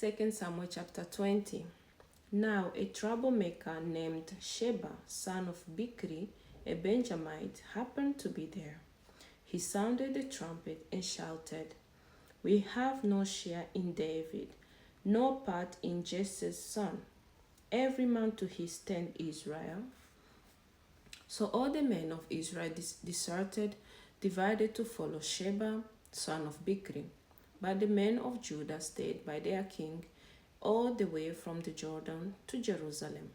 2 Samuel chapter 20. Now a troublemaker named Sheba, son of Bichri, a Benjamite, happened to be there. He sounded the trumpet and shouted, "We have no share in David, no part in Jesse's son. Every man to his tent, Israel." So all the men of Israel deserted, divided to follow Sheba, son of Bichri. But the men of Judah stayed by their king all the way from the Jordan to Jerusalem.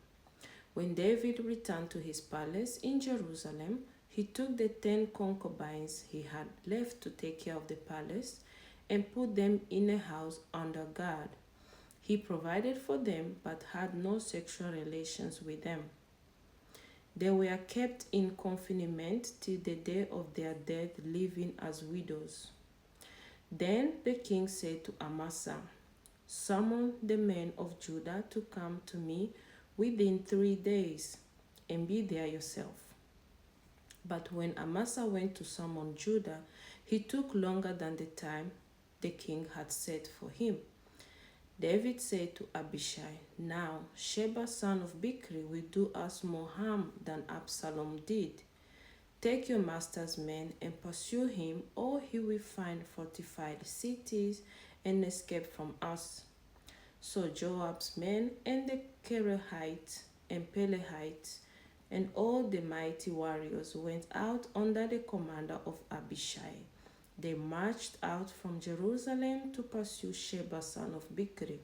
When David returned to his palace in Jerusalem, he took the 10 concubines he had left to take care of the palace and put them in a house under guard. He provided for them but had no sexual relations with them. They were kept in confinement till the day of their death, living as widows. Then the king said to Amasa, "Summon the men of Judah to come to me within 3 days, and be there yourself." But when Amasa went to summon Judah, he took longer than the time the king had set for him. David said to Abishai, "Now Sheba son of Bichri will do us more harm than Absalom did. Take your master's men and pursue him, or he will find fortified cities and escape from us." So Joab's men and the Kerethites and Pelehites and all the mighty warriors went out under the commander of Abishai. They marched out from Jerusalem to pursue Sheba son of Bichri.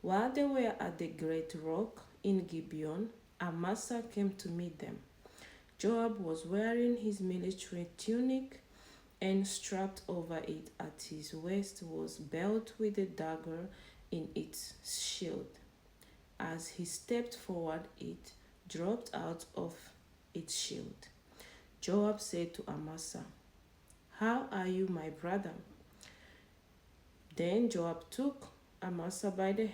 While they were at the great rock in Gibeon, Amasa came to meet them. Joab was wearing his military tunic, and strapped over it at his waist was belt with a dagger in its shield. As he stepped forward, it dropped out of its shield. Joab said to Amasa, "How are you, my brother?" Then Joab took Amasa by the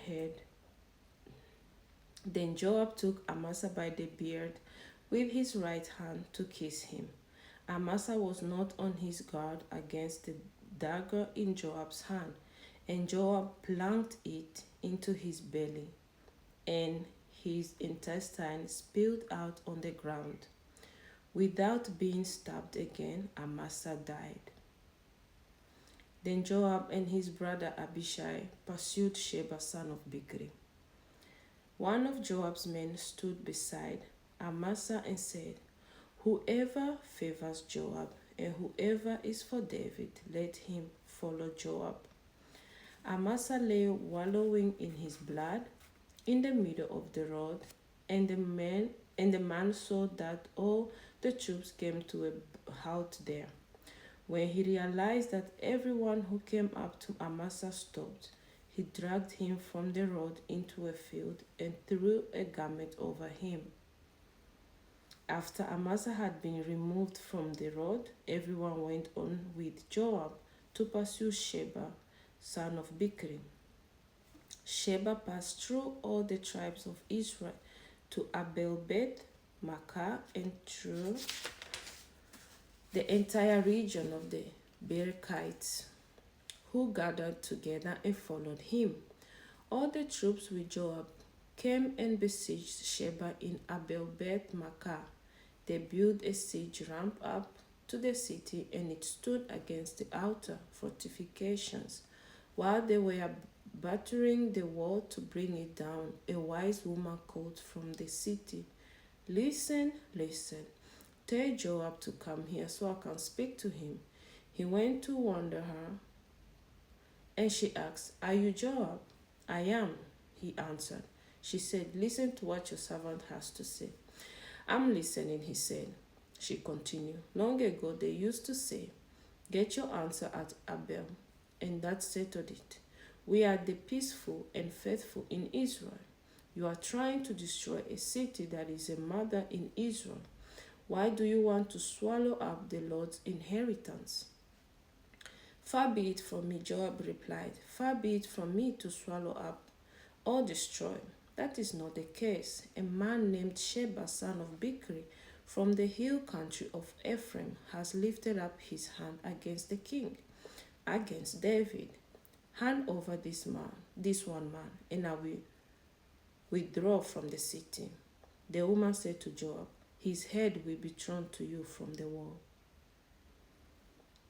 beard with his right hand to kiss him. Amasa was not on his guard against the dagger in Joab's hand, and Joab plunged it into his belly, and his intestines spilled out on the ground. Without being stabbed again, Amasa died. Then Joab and his brother Abishai pursued Sheba son of Bichri. One of Joab's men stood beside Amasa and said, "Whoever favors Joab and whoever is for David, let him follow Joab." Amasa lay wallowing in his blood in the middle of the road, and the man saw that all the troops came to a halt there. When he realized that everyone who came up to Amasa stopped, he dragged him from the road into a field and threw a garment over him. After Amasa had been removed from the road, everyone went on with Joab to pursue Sheba, son of Bichri. Sheba passed through all the tribes of Israel to Abel-beth Maachah and through the entire region of the Berechites, who gathered together and followed him. All the troops with Joab came and besieged Sheba in Abel-beth Maachah. They built a siege ramp up to the city, and it stood against the outer fortifications. While they were battering the wall to bring it down, a wise woman called from the city, "Listen, listen. Tell Joab to come here so I can speak to him." He went to warn her, and she asked, "Are you Joab?" "I am," he answered. She said, "Listen to what your servant has to say." "I'm listening," he said. She continued, "Long ago they used to say, 'Get your answer at Abel,' and that settled it. We are the peaceful and faithful in Israel. You are trying to destroy a city that is a mother in Israel. Why do you want to swallow up the Lord's inheritance?" "Far be it from me," Joab replied. "Far be it from me to swallow up or destroy. That is not the case. A man named Sheba, son of Bichri, from the hill country of Ephraim, has lifted up his hand against the king, against David. hand over this one man, and I will withdraw from the city. The woman said to Joab, his head will be thrown to you from the wall.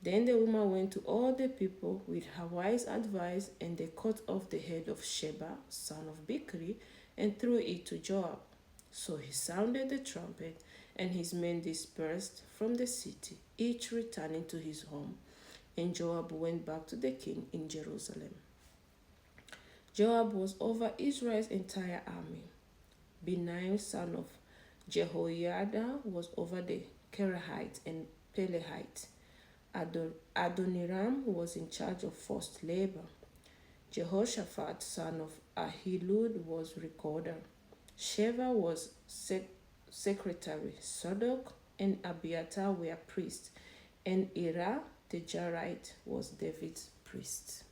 Then the woman went to all the people with her wise advice, and they cut off the head of Sheba, son of Bichri, and threw it to Joab. So he sounded the trumpet, and his men dispersed from the city, each returning to his home. And Joab went back to the king in Jerusalem. Joab was over Israel's entire army. Benaiah, son of Jehoiada, was over the Kerahites and Pelehites. Adoniram was in charge of forced labor. Jehoshaphat, son of Ahilud, was recorder. Sheva was secretary. Sadok and Abiathar were priests, and Ira the Jarite was David's priest.